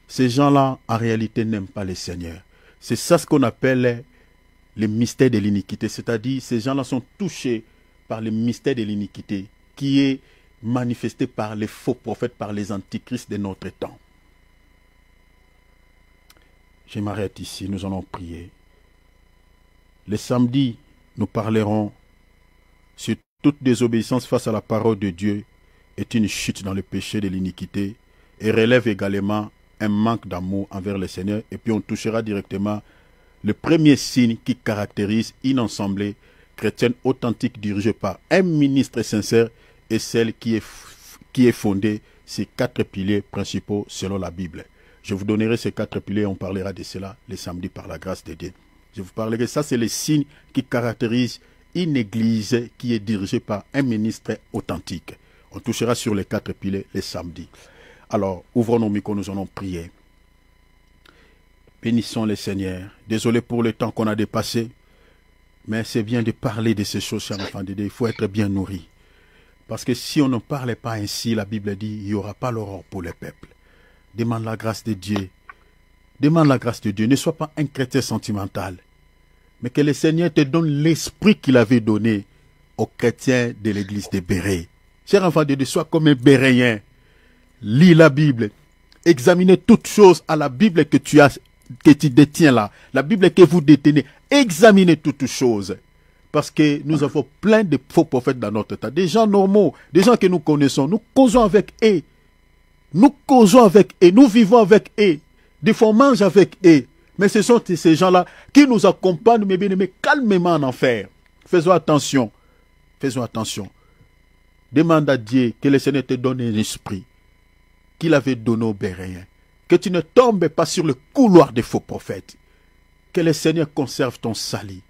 Ces gens-là, en réalité, n'aiment pas le Seigneur. C'est ça ce qu'on appelle les mystères de l'iniquité. C'est-à-dire, ces gens-là sont touchés par le mystère de l'iniquité qui est manifesté par les faux prophètes, par les antichrists de notre temps. Je m'arrête ici, nous allons prier. Le samedi, nous parlerons sur toute désobéissance face à la parole de Dieu est une chute dans le péché de l'iniquité et relève également un manque d'amour envers le Seigneur. Et puis on touchera directement le premier signe qui caractérise une assemblée chrétienne authentique dirigée par un ministre sincère et celle qui est fondée sur 4 piliers principaux selon la Bible. Je vous donnerai ces 4 piliers, on parlera de cela les samedis par la grâce de Dieu. Je vous parlerai, ça c'est les signes qui caractérisent une église qui est dirigée par un ministre authentique. On touchera sur les 4 piliers les samedis. Alors, ouvrons nos micros, nous allons prier. Bénissons le Seigneur. Désolé pour le temps qu'on a dépassé, mais c'est bien de parler de ces choses, chers enfants de Dieu. Il faut être bien nourri. Parce que si on ne parlait pas ainsi, la Bible dit, il n'y aura pas l'aurore pour le peuple. Demande la grâce de Dieu. Demande la grâce de Dieu. Ne sois pas un chrétien sentimental. Mais que le Seigneur te donne l'esprit qu'il avait donné aux chrétiens de l'église de Béret. Chers enfants de Dieu, sois comme un Béréen. Lis la Bible. Examinez toutes choses à la Bible que tu détiens là. La Bible que vous détenez. Examinez toutes choses. Parce que nous avons plein de faux prophètes dans notre temps. Des gens normaux, des gens que nous connaissons. Nous causons avec eux. Nous causons avec eux. Nous vivons avec eux. Des fois on mange avec eux. Mais ce sont ces gens-là qui nous accompagnent, mes bien-aimés, calmement en enfer. Faisons attention. Faisons attention. Demande à Dieu que le Seigneur te donne un esprit qu'il avait donné aux Béréens. Que tu ne tombes pas sur le couloir des faux prophètes. Que le Seigneur conserve ton salut.